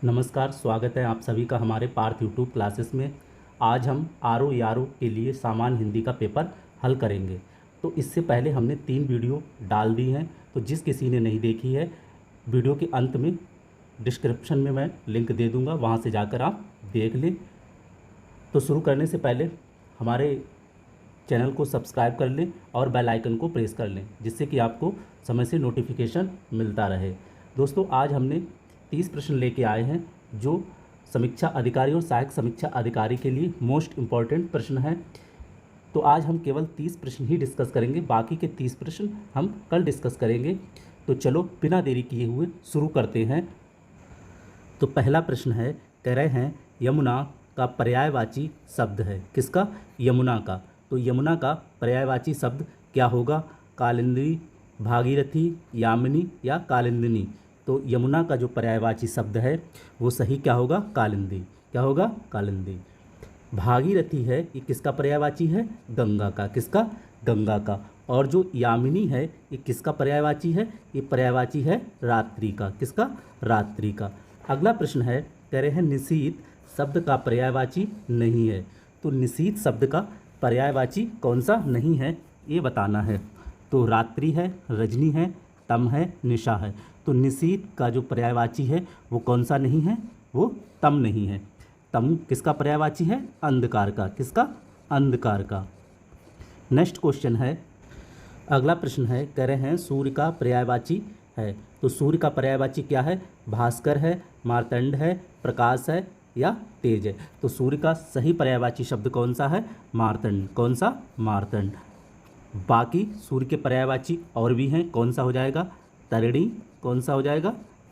नमस्कार, स्वागत है आप सभी का हमारे पार्थ यूट्यूब क्लासेस में। आज हम आर ओ के लिए सामान्य हिंदी का पेपर हल करेंगे। तो इससे पहले हमने 3 वीडियो डाल दी हैं, तो जिस किसी ने नहीं देखी है, वीडियो के अंत में डिस्क्रिप्शन में मैं लिंक दे दूंगा, वहां से जाकर आप देख लें। तो शुरू करने से पहले हमारे चैनल को सब्सक्राइब कर लें और बेल आइकन को प्रेस कर लें, जिससे कि आपको समय से नोटिफिकेशन मिलता रहे। दोस्तों, आज हमने 30 प्रश्न लेके आए हैं, जो समीक्षा अधिकारी और सहायक समीक्षा अधिकारी के लिए मोस्ट इम्पॉर्टेंट प्रश्न हैं। तो आज हम केवल 30 प्रश्न ही डिस्कस करेंगे, बाकी के 30 प्रश्न हम कल डिस्कस करेंगे। तो चलो बिना देरी किए हुए शुरू करते हैं। तो पहला प्रश्न है, कह रहे हैं यमुना का पर्यायवाची शब्द है। किसका? यमुना का। तो यमुना का पर्यायवाची शब्द क्या होगा? कालिंदी, भागीरथी, यामिनी या कालिंदिनी। तो यमुना का जो पर्यायवाची शब्द है वो सही क्या होगा? कालिंदी। क्या होगा? कालिंदी। भागीरथी है, ये किसका पर्यायवाची है? गंगा का। किसका? गंगा का। और जो यामिनी है, ये किसका पर्यायवाची है? ये पर्यायवाची है रात्रि का। किसका? रात्रि का। अगला प्रश्न है, कह रहे हैं निशीथ शब्द का पर्यायवाची नहीं है। तो निशीथ शब्द का पर्यायवाची कौन सा नहीं है, ये बताना है। तो रात्रि है, रजनी है, तम है, निशा है। तो निशीथ का जो पर्यायवाची है वो कौन सा नहीं है? वो तम नहीं है। तम किसका पर्यायवाची है? अंधकार का। किसका? अंधकार का। नेक्स्ट क्वेश्चन है, अगला प्रश्न है, कह रहे हैं सूर्य का पर्यायवाची है। तो सूर्य का पर्यायवाची क्या है? भास्कर है, मार्तंड है, प्रकाश है या तेज है। तो सूर्य का सही पर्यायवाची शब्द कौन सा है? मार्तंड। कौन सा? मार्तंड। बाकी सूर्य के पर्यायवाची और भी हैं, कौन सा हो जाएगा? तरिणी। कौन सा हो जाएगा?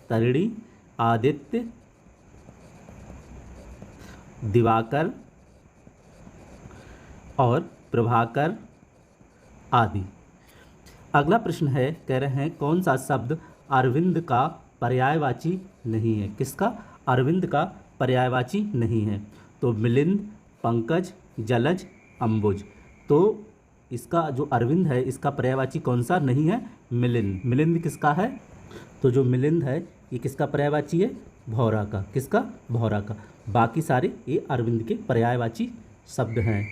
तरिणी, आदित्य, दिवाकर और प्रभाकर आदि। अगला प्रश्न है, कह रहे हैं कौन सा शब्द अरविंद का पर्यायवाची नहीं है। किसका? अरविंद का पर्यायवाची नहीं है। तो मिलिंद, पंकज, जलज, अंबुज। तो इसका जो अरविंद है, इसका पर्यायवाची कौन सा नहीं है? मिलिंद। मिलिंद किसका है? तो जो मिलिंद है ये किसका पर्यायवाची है? भौरा का। किसका? भौरा का। बाकी सारे ये अरविंद के पर्यायवाची शब्द हैं।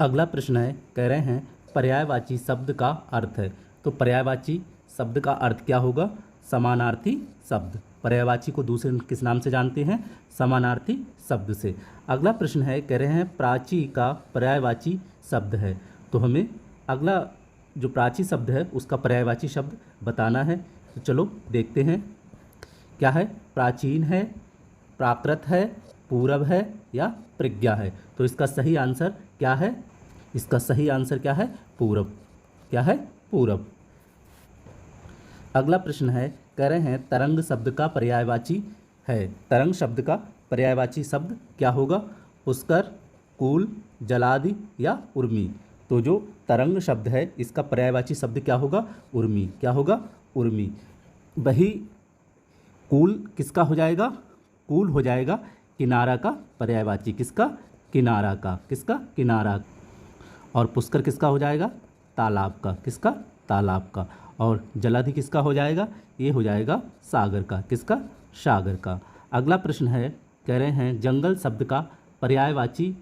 अगला प्रश्न है, कह रहे हैं पर्यायवाची शब्द का अर्थ है। तो पर्यायवाची शब्द का अर्थ क्या होगा? समानार्थी शब्द। पर्यायवाची को दूसरे किस नाम से जानते हैं? समानार्थी शब्द से। अगला प्रश्न है, कह रहे हैं प्राची का पर्यायवाची शब्द है। तो हमें अगला जो प्राची शब्द है उसका पर्यायवाची शब्द बताना है। तो चलो देखते हैं क्या है। प्राचीन है, प्राकृत है, पूरब है या प्रज्ञा है। तो इसका सही आंसर क्या है? इसका सही आंसर क्या है? पूरब। क्या है? पूरब। अगला प्रश्न है, कह रहे हैं तरंग शब्द का पर्यायवाची है। तरंग शब्द का पर्यायवाची शब्द क्या होगा? पुष्कर, कूल, जलादि या उर्मी। तो जो तरंग शब्द है इसका पर्यायवाची शब्द क्या होगा? उर्मी। क्या होगा? उर्मी। वही कूल किसका हो जाएगा? कूल हो जाएगा किनारा का पर्यायवाची। किसका? किनारा का। किसका? किनारा। और पुष्कर किसका हो जाएगा? तालाब का। किसका? तालाब का। और जलाधि किसका हो जाएगा? ये हो जाएगा सागर का। किसका? सागर का। अगला प्रश्न है, कह रहे हैं जंगल शब्द का पर्यायवाची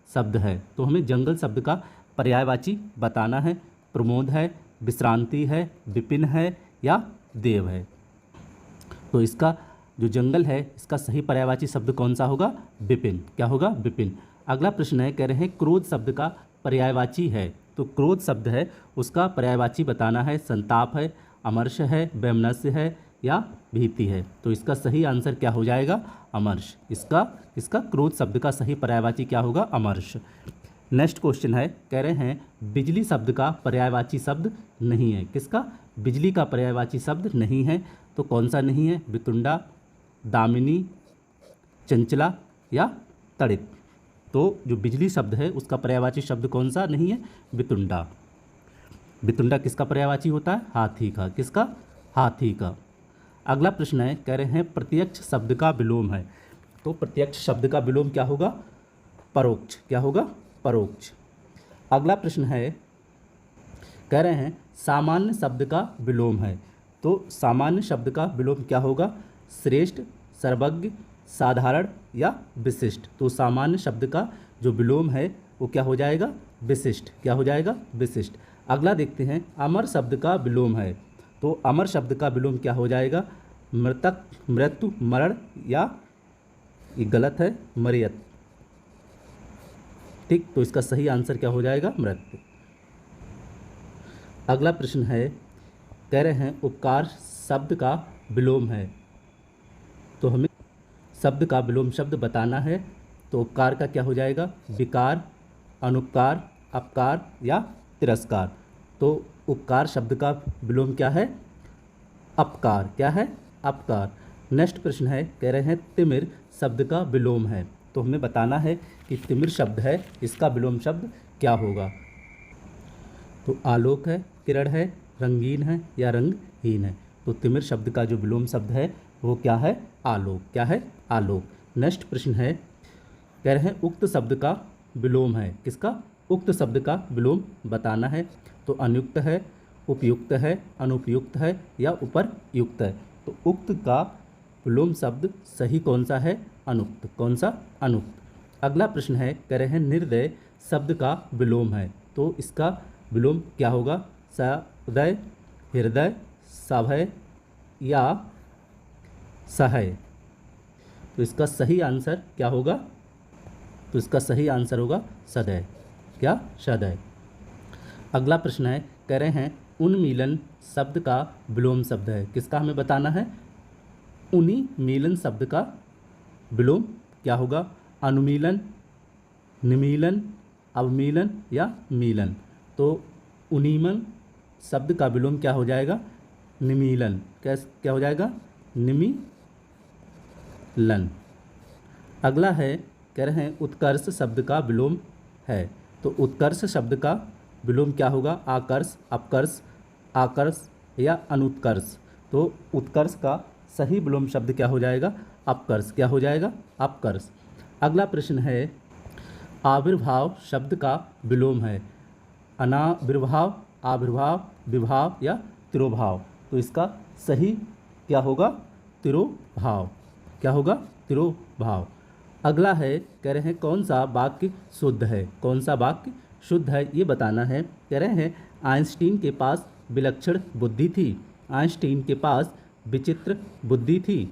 शब्द है। तो हमें जंगल शब्द का पर्यायवाची बताना है। प्रमोद है, विश्रांति है, विपिन है या देव है। तो इसका जो जंगल है इसका सही पर्यायवाची शब्द कौन सा होगा? विपिन। क्या होगा? विपिन। अगला प्रश्न है, कह रहे हैं क्रोध शब्द का पर्यायवाची है। तो क्रोध शब्द है उसका पर्यायवाची बताना है। संताप है, अमर्ष है, वैमनस्य है या भीति है। तो इसका सही आंसर क्या हो जाएगा? अमर्ष। इसका क्रोध शब्द का सही पर्यायवाची क्या होगा? अमर्ष। नेक्स्ट क्वेश्चन है, कह रहे हैं बिजली शब्द का पर्यायवाची शब्द नहीं है। किसका? बिजली का पर्यायवाची शब्द नहीं है। तो कौन सा नहीं है? वितुंडा, दामिनी, चंचला या तड़ित। तो जो बिजली शब्द है उसका पर्यायवाची शब्द कौन सा नहीं है? वितुंडा। वितुंडा किसका पर्यायवाची होता है? हाथी का। किसका? हाथी का। अगला प्रश्न है, कह रहे हैं प्रत्यक्ष शब्द का विलोम है। तो प्रत्यक्ष शब्द का विलोम क्या होगा? परोक्ष। क्या होगा? परोक्ष। अगला प्रश्न है, कह रहे हैं सामान्य शब्द का विलोम है। तो सामान्य शब्द का विलोम क्या होगा? श्रेष्ठ, सर्वज्ञ, साधारण या विशिष्ट। तो सामान्य शब्द का जो विलोम है वो क्या हो जाएगा? विशिष्ट। क्या हो जाएगा? विशिष्ट। अगला देखते हैं, अमर शब्द का विलोम है। तो अमर शब्द का विलोम क्या हो जाएगा? मृतक, मृत्यु, मरण, या ये गलत है, मरियत। ठीक, तो इसका सही आंसर क्या हो जाएगा? मृत्यु। अगला प्रश्न है, कह रहे हैं उपकार शब्द का विलोम है। तो हमें शब्द का विलोम शब्द बताना है। तो उपकार का क्या हो जाएगा? विकार, अनुपकार, अपकार या तिरस्कार। तो उपकार शब्द का विलोम क्या है? अपकार। क्या है? अपकार। नेक्स्ट प्रश्न है, कह रहे हैं तिमिर शब्द का विलोम है। तो हमें बताना है कि तिमिर शब्द है, इसका विलोम शब्द क्या होगा? तो आलोक है, किरण है, रंगीन है या रंगहीन है। तो तिमिर शब्द का जो विलोम शब्द है वो क्या है? आलोक। क्या है? आलोक। नेक्स्ट प्रश्न है, कह रहे हैं उक्त शब्द का विलोम है। किसका? उक्त शब्द का विलोम बताना है। तो अनुयुक्त है, उपयुक्त है, अनुपयुक्त है या उपरयुक्त है। तो उक्त का विलोम शब्द सही कौन सा है? अनुक्त। कौन सा? अनुक्त। अगला प्रश्न है, कह रहे हैं निर्दय शब्द का विलोम है। तो इसका विलोम क्या होगा? सदय, हृदय, सभय या सहय। तो इसका सही आंसर क्या होगा? तो इसका सही आंसर होगा सदय। क्या? सदय। अगला प्रश्न है, कह रहे हैं उन्मीलन शब्द का विलोम शब्द है। किसका हमें बताना है? उन्मीलन शब्द का विलोम क्या होगा? अनुमीलन, निमीलन, अवमीलन या मीलन। तो उन्मीलन शब्द का विलोम क्या हो जाएगा? निमीलन। क्या हो जाएगा? निमीलन। अगला है, कह रहे हैं उत्कर्ष शब्द का विलोम है। तो उत्कर्ष शब्द का विलोम क्या होगा? आकर्ष, अपकर्ष, आकर्ष या अनुत्कर्ष। तो उत्कर्ष का सही विलोम शब्द क्या हो जाएगा? अपकर्ष। क्या हो जाएगा? अपकर्ष। अगला प्रश्न है, आविर्भाव शब्द का विलोम है। अनाविर्भाव, आविर्भाव, विभाव या तिरोभाव। तो इसका सही क्या होगा? तिरोभाव। क्या होगा? तिरोभाव। अगला है, कह रहे हैं कौन सा वाक्य शुद्ध है। कौन सा वाक्य शुद्ध है ये बताना है। कह रहे हैं आइंस्टीन के पास विलक्षण बुद्धि थी। आइंस्टीन के पास विचित्र बुद्धि थी।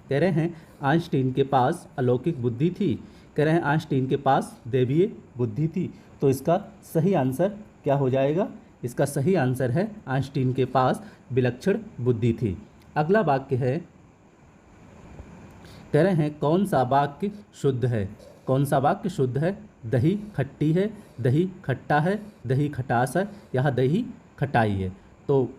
कह रहे हैं आइंस्टीन के पास अलौकिक बुद्धि थी। कह रहे हैं आइंस्टीन के पास दैवीय बुद्धि थी। तो इसका सही आंसर क्या हो जाएगा? इसका सही आंसर है आइंस्टीन के पास विलक्षण बुद्धि थी। अगला वाक्य है, कह रहे हैं कौन सा वाक्य शुद्ध है। कौन सा वाक्य शुद्ध है? दही खट्टी है, दही खट्टा है, दही खटास है या दही खटाई है। तो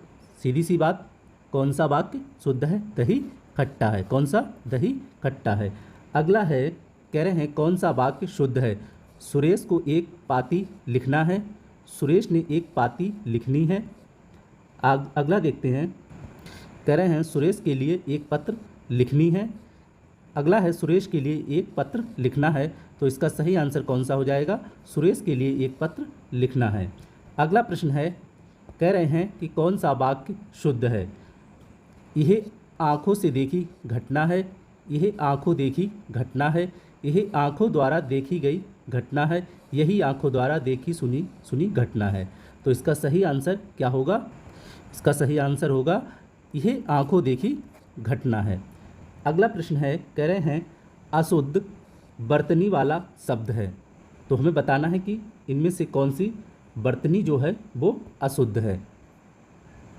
सीधी सी बात, कौन सा वाक्य शुद्ध है? दही खट्टा है। कौन सा? दही खट्टा है। अगला है, कह रहे हैं कौन सा वाक्य शुद्ध है। सुरेश को एक पाती लिखना है। सुरेश ने एक पाती लिखनी है। अगला देखते हैं, कह रहे हैं सुरेश के लिए एक पत्र लिखनी है। अगला है सुरेश के लिए एक पत्र लिखना है। तो इसका सही आंसर कौन सा हो जाएगा? सुरेश के लिए एक पत्र लिखना है। अगला प्रश्न है, कह रहे हैं कि कौन सा वाक्य शुद्ध है। यह आँखों से देखी घटना है। यह आँखों देखी घटना है। यह आँखों द्वारा देखी गई घटना है। यही आँखों द्वारा देखी सुनी घटना है। तो इसका सही आंसर क्या होगा? इसका सही आंसर होगा यह आँखों देखी घटना है। अगला प्रश्न है, कह रहे हैं अशुद्ध बर्तनी वाला शब्द है। तो हमें बताना है कि इनमें से कौन सी बर्तनी जो है वो अशुद्ध है।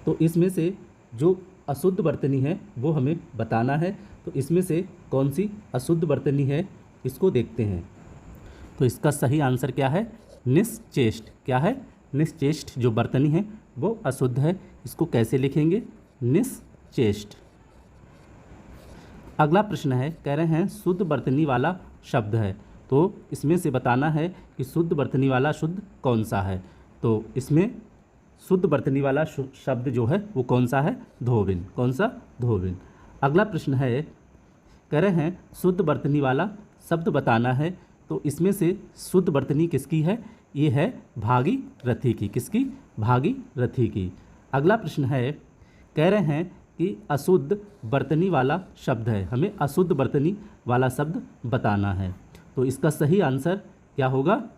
तो इसमें से जो अशुद्ध बर्तनी है वो हमें बताना है। तो इसमें से कौन सी अशुद्ध बर्तनी है इसको देखते हैं। तो इसका सही आंसर क्या है? निश्चेष्ट। क्या है? निश्चेष्ट जो बर्तनी है वो अशुद्ध है। इसको कैसे लिखेंगे? निश्चेष्ट। अगला प्रश्न है, कह रहे हैं शुद्ध बर्तनी वाला शब्द है। तो इसमें से बताना है कि शुद्ध बर्तनी वाला शुद्ध कौन सा है। तो इसमें शुद्ध बर्तनी वाला शब्द जो है वो कौन सा है? धोबिन। कौन सा? धोबिन। अगला प्रश्न है, कह रहे हैं शुद्ध बर्तनी वाला शब्द बताना है। तो इसमें से शुद्ध बर्तनी किसकी है? ये है भागीरथी की। किसकी? भागीरथी की। अगला प्रश्न है, कह रहे हैं कि अशुद्ध बर्तनी वाला शब्द है, हमें अशुद्ध बर्तनी वाला शब्द बताना है। तो इसका सही आंसर क्या होगा?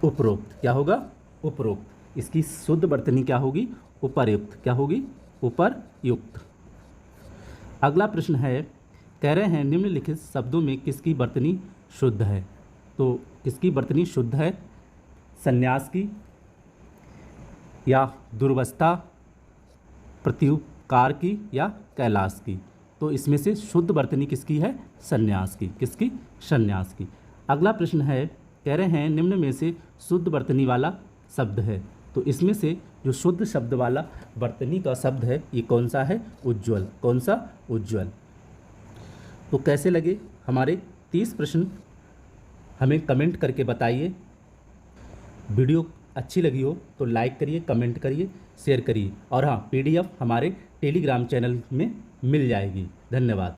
उपरोक्त। क्या होगा? उपरोक्त। इसकी शुद्ध बर्तनी क्या होगी? उपर्युक्त। क्या होगी? उपर्युक्त। अगला प्रश्न है, कह रहे हैं निम्नलिखित शब्दों में किसकी बर्तनी शुद्ध है? तो किसकी बर्तनी शुद्ध है? संन्यास की, या दुर्वस्था, प्रत्युपकार की, या कैलाश की? तो इसमें से शुद्ध बर्तनी किसकी है? संन्यास की। किसकी? संन्यास की। अगला प्रश्न है, कह रहे हैं निम्न में से शुद्ध बर्तनी वाला शब्द है। तो इसमें से जो शुद्ध शब्द वाला बर्तनी का शब्द है ये कौन सा है? उज्ज्वल। कौन सा? उज्ज्वल। तो कैसे लगे हमारे 30 प्रश्न? हमें कमेंट करके बताइए। वीडियो अच्छी लगी हो तो लाइक करिए, कमेंट करिए, शेयर करिए, और हाँ, PDF हमारे टेलीग्राम चैनल में मिल जाएगी। धन्यवाद।